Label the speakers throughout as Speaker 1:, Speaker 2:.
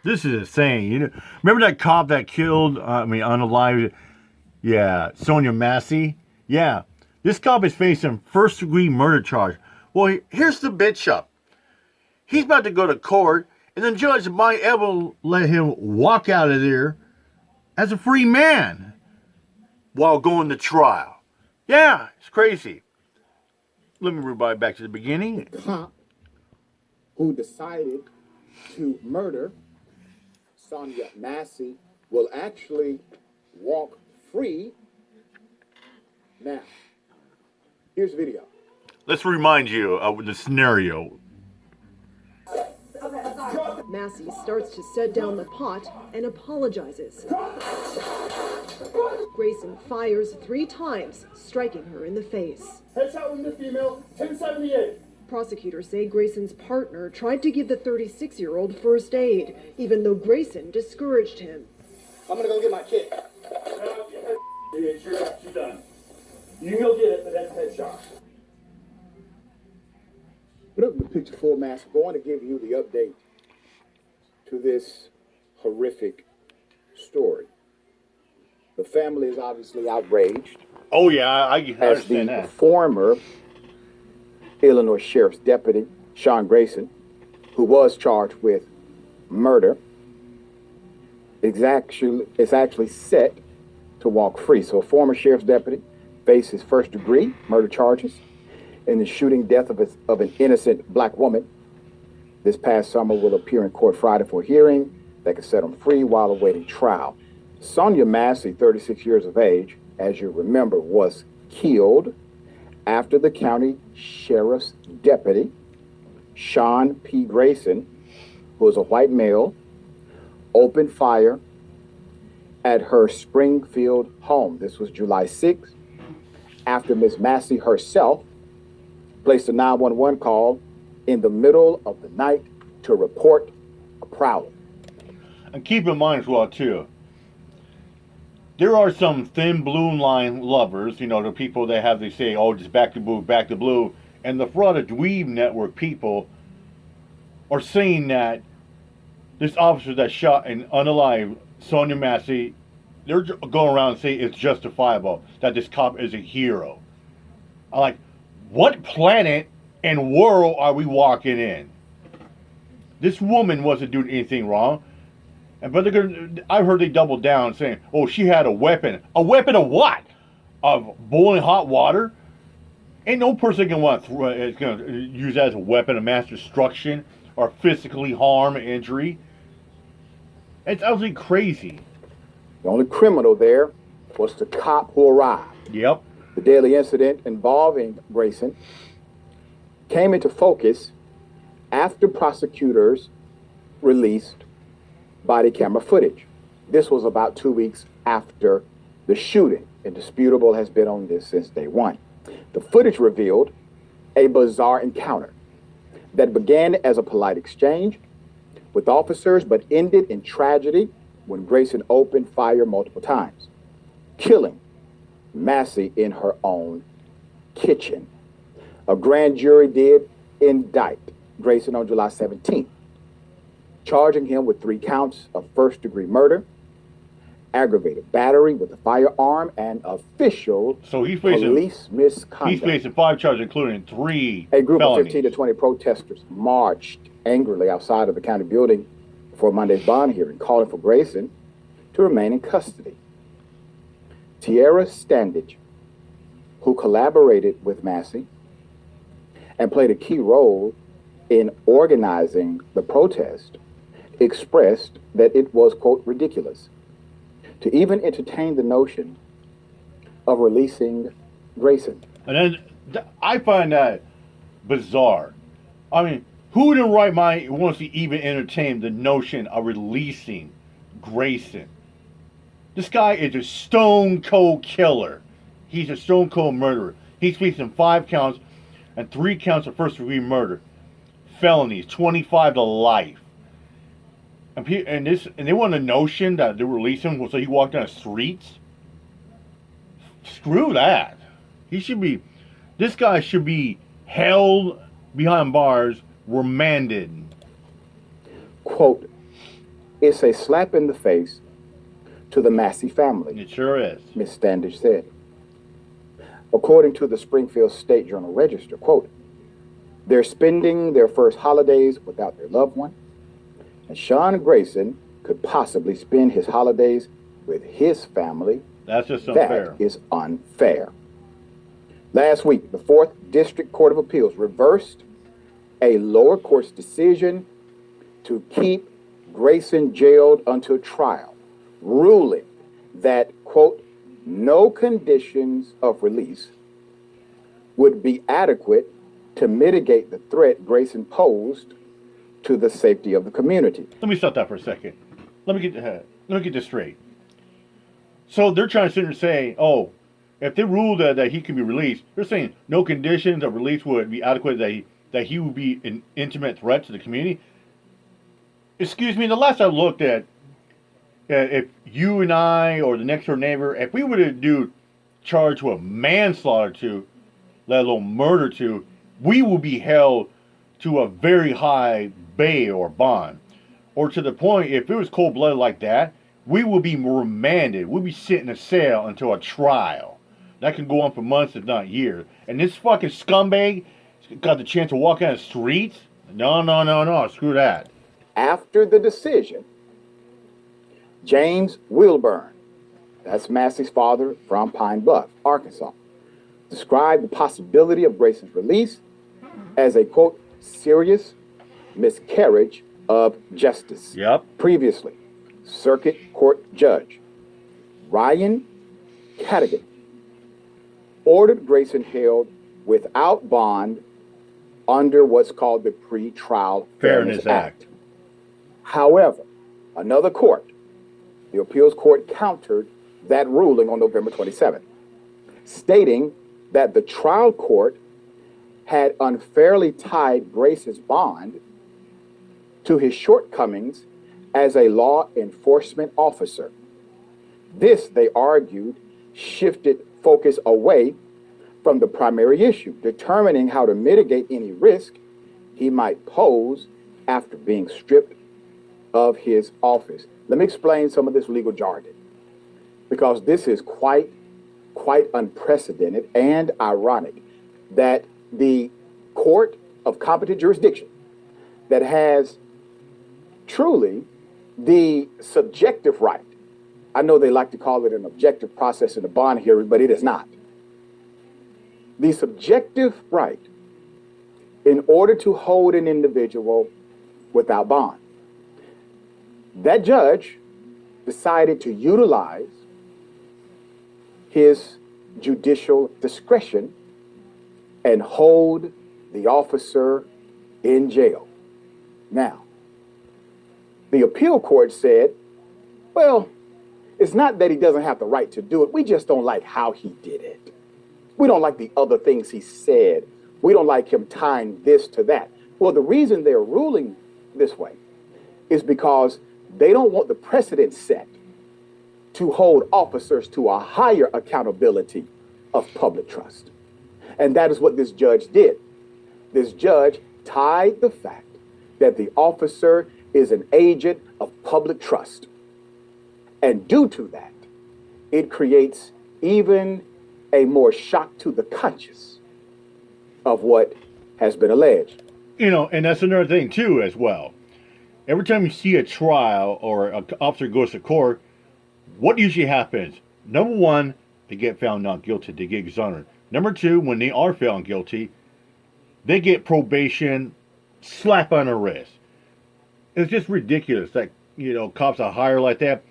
Speaker 1: This is insane. You know, remember that cop that killed? Unalived. Yeah, Sonya Massey. Yeah, this cop is facing first-degree murder charge. Well, here's the bitch up. He's about to go to court, and the judge might ever let him walk out of there as a free man while going to trial. Yeah, it's crazy. Let me rewind back to the beginning.
Speaker 2: The cop who decided to murder Sonya Massey will actually walk free now. Here's video.
Speaker 1: Let's remind you of the scenario.
Speaker 3: Massey starts to set down the pot and apologizes. Grayson fires 3 times, striking her in the face.
Speaker 4: Headshot wounded female, 1078.
Speaker 3: Prosecutors say Grayson's partner tried to give the 36-year-old first aid, even though Grayson discouraged him.
Speaker 4: I'm gonna go get my kit. Yeah, sure, she's done. You can go get it, but that's a headshot.
Speaker 2: Put up the picture full mask. I'm going to give you the update to this horrific story. The family is obviously outraged.
Speaker 1: Oh yeah, I
Speaker 2: As
Speaker 1: understand
Speaker 2: the
Speaker 1: that.
Speaker 2: former Illinois Sheriff's Deputy, Sean Grayson, who was charged with murder, is actually set to walk free. So a former Sheriff's Deputy faces first-degree murder charges in the shooting death of an innocent black woman. This past summer will appear in court Friday for a hearing that could set him free while awaiting trial. Sonya Massey, 36 years of age, as you remember, was killed after the county sheriff's deputy, Sean P. Grayson, who is a white male, opened fire at her Springfield home. This was July 6th, after Ms. Massey herself placed a 911 call in the middle of the night to report a prowler.
Speaker 1: And keep in mind as well too, there are some thin blue line lovers, you know, the people that have, they say, oh, just back to blue. And the fraud of Dweeb Network people are saying that this officer that shot and unalive Sonya Massey, they're going around and saying it's justifiable, that this cop is a hero. I'm like, what planet and world are we walking in? This woman wasn't doing anything wrong. But I've heard they doubled down saying, oh, she had a weapon. A weapon of what? Of boiling hot water? Ain't no person is going to use that as a weapon of mass destruction or physically harm, injury. It's absolutely crazy.
Speaker 2: The only criminal there was the cop who arrived.
Speaker 1: Yep.
Speaker 2: The deadly incident involving Grayson came into focus after prosecutors released body camera footage. This was about 2 weeks after the shooting. Indisputable has been on this since day one. The footage revealed a bizarre encounter that began as a polite exchange with officers but ended in tragedy when Grayson opened fire multiple times, killing Massey in her own kitchen. A grand jury did indict Grayson on July 17th, charging him with 3 counts of first-degree murder, aggravated battery with a firearm, and official police misconduct.
Speaker 1: He's facing 5 charges, including 3
Speaker 2: A group
Speaker 1: felonies.
Speaker 2: of 15 to 20 protesters marched angrily outside of the county building for Monday's bond hearing, calling for Grayson to remain in custody. Tierra Standage, who collaborated with Massey and played a key role in organizing the protest, expressed that it was, quote, ridiculous to even entertain the notion of releasing Grayson.
Speaker 1: And then I find that bizarre. I mean, who in the right mind wants to even entertain the notion of releasing Grayson? This guy is a stone cold killer. He's a stone cold murderer. He's facing 5 counts and 3 counts of first degree murder. Felonies, 25 to life. And they want the notion that they release him so he walked down the streets. Screw that. This guy should be held behind bars, remanded.
Speaker 2: Quote, It's a slap in the face to the Massey family,
Speaker 1: It sure is.
Speaker 2: Ms. Standish said. According to the Springfield State Journal Register, quote, they're spending their first holidays without their loved one, and Sean Grayson could possibly spend his holidays with his family.
Speaker 1: That's just unfair.
Speaker 2: That is unfair. Last week, the 4th District Court of Appeals reversed a lower court's decision to keep Grayson jailed until trial, ruling that, quote, no conditions of release would be adequate to mitigate the threat Grayson posed to the safety of the community.
Speaker 1: Let me stop that for a second. Let me get this straight. So they're trying to sit and say, oh, if they rule that he can be released, they're saying no conditions of release would be adequate, that he would be an intimate threat to the community. Excuse me, the last I looked at, if you and I or the next door neighbor, if we were to do charge with manslaughter to, let alone murder to, we will be held to a very high bail or bond. Or to the point, if it was cold-blooded like that, we will be remanded. We'll be sitting in a cell until a trial. That can go on for months, if not years. And this fucking scumbag got the chance to walk out the streets? No, screw that.
Speaker 2: After the decision, James Wilburn, that's Massey's father from Pine Bluff, Arkansas, described the possibility of Grayson's release as a, quote, serious miscarriage of justice.
Speaker 1: Yep.
Speaker 2: Previously, Circuit Court Judge Ryan Cadigan ordered Grayson held without bond under what's called the Pretrial Fairness Act. However, another court, the appeals court, countered that ruling on November 27th, stating that the trial court had unfairly tied Grayson's bond to his shortcomings as a law enforcement officer. This, they argued, shifted focus away from the primary issue, determining how to mitigate any risk he might pose after being stripped of his office. Let me explain some of this legal jargon, because this is quite unprecedented and ironic that the court of competent jurisdiction that has truly the subjective right, I know they like to call it an objective process in a bond hearing, but it is not. The subjective right in order to hold an individual without bond. That judge decided to utilize his judicial discretion and hold the officer in jail. Now, the appeal court said, well, it's not that he doesn't have the right to do it. We just don't like how he did it. We don't like the other things he said. We don't like him tying this to that. Well, the reason they're ruling this way is because they don't want the precedent set to hold officers to a higher accountability of public trust. And that is what this judge did. This judge tied the fact that the officer is an agent of public trust. And due to that, it creates even a more shock to the conscience of what has been alleged.
Speaker 1: You know, and that's another thing too as well. Every time you see a trial or an officer goes to court, what usually happens? Number one, they get found not guilty. They get exonerated. Number two, when they are found guilty, they get probation, slap on the wrist. It's just ridiculous that, you know, cops are higher like that.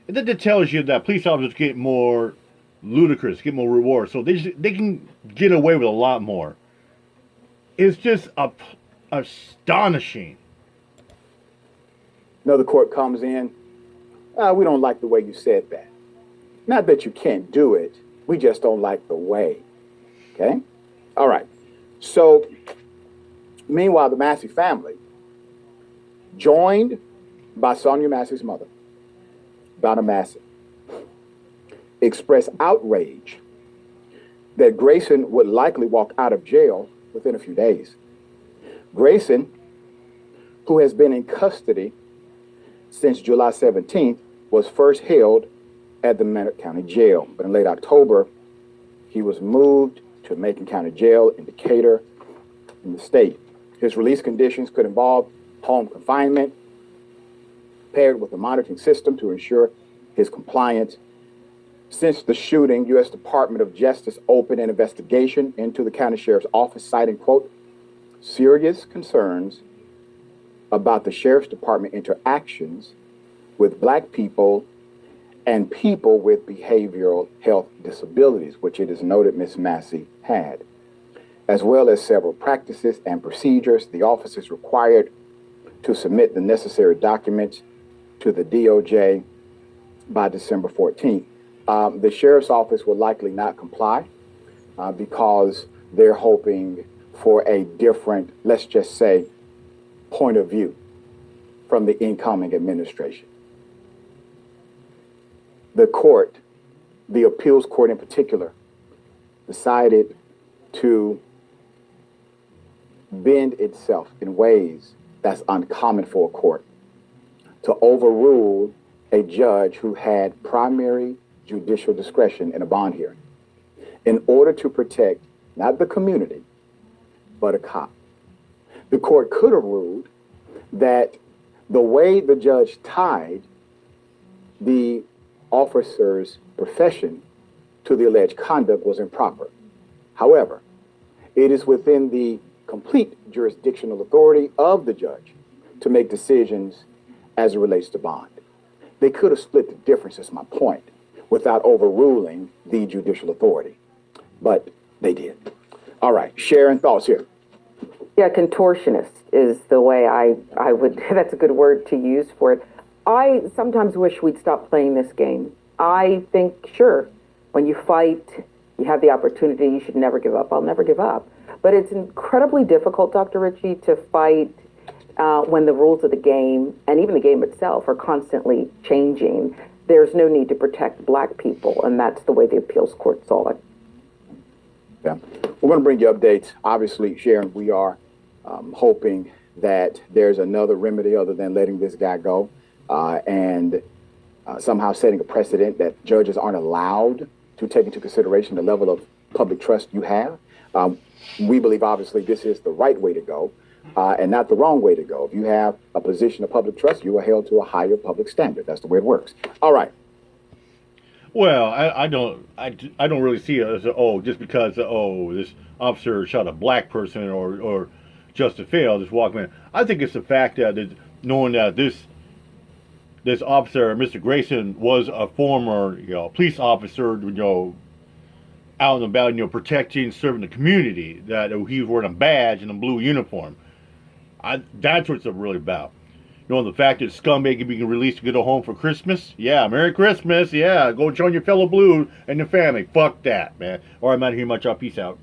Speaker 1: And then it tells you that police officers get more ludicrous, get more rewards. So they can get away with a lot more. It's just astonishing.
Speaker 2: Another court comes in. We don't like the way you said that. Not that you can't do it. We just don't like the way. Okay? All right. So, meanwhile, the Massey family, joined by Sonya Massey's mother, Donna Massey, expressed outrage that Grayson would likely walk out of jail within a few days. Grayson, who has been in custody since July 17th was first held at the Mentor County Jail. But in late October, he was moved to Macon County Jail in Decatur in the state. His release conditions could involve home confinement, paired with a monitoring system to ensure his compliance. Since the shooting, U.S. Department of Justice opened an investigation into the county sheriff's office, citing, quote, serious concerns about the sheriff's department interactions with Black people and people with behavioral health disabilities, which it is noted Ms. Massey had, as well as several practices and procedures. The office is required to submit the necessary documents to the DOJ by December 14th. The sheriff's office will likely not comply because they're hoping for a different, let's just say, point of view from the incoming administration. The court, the appeals court in particular, decided to bend itself in ways that's uncommon for a court, to overrule a judge who had primary judicial discretion in a bond hearing in order to protect not the community, but a cop. The court could have ruled that the way the judge tied the officer's profession to the alleged conduct was improper. However, it is within the complete jurisdictional authority of the judge to make decisions as it relates to bond. They could have split the difference, is my point, without overruling the judicial authority, but they did. All right, sharing thoughts here.
Speaker 5: Yeah, contortionist is the way I would, that's a good word to use for it. I sometimes wish we'd stop playing this game. I think, sure, when you fight, you have the opportunity, you should never give up. I'll never give up. But it's incredibly difficult, Dr. Ritchie, to fight when the rules of the game, and even the game itself, are constantly changing. There's no need to protect Black people, and that's the way the appeals court saw it.
Speaker 2: Yeah, we're going to bring you updates. Obviously, Sharon, we are hoping that there's another remedy other than letting this guy go and somehow setting a precedent that judges aren't allowed to take into consideration the level of public trust you have. We believe, obviously, this is the right way to go and not the wrong way to go. If you have a position of public trust, you are held to a higher public standard. That's the way it works. All right.
Speaker 1: Well, I don't really see it as just because this officer shot a Black person or just to fail, just walking in. I think it's the fact that knowing that this officer, Mr. Grayson, was a former police officer, out and about, protecting, serving the community, that he was wearing a badge and a blue uniform. That's what it's really about. The fact that scumbag can be released to go home for Christmas. Yeah, Merry Christmas. Yeah, go join your fellow blue and your family. Fuck that, man. All right, I'm out of here. Much out. Peace out.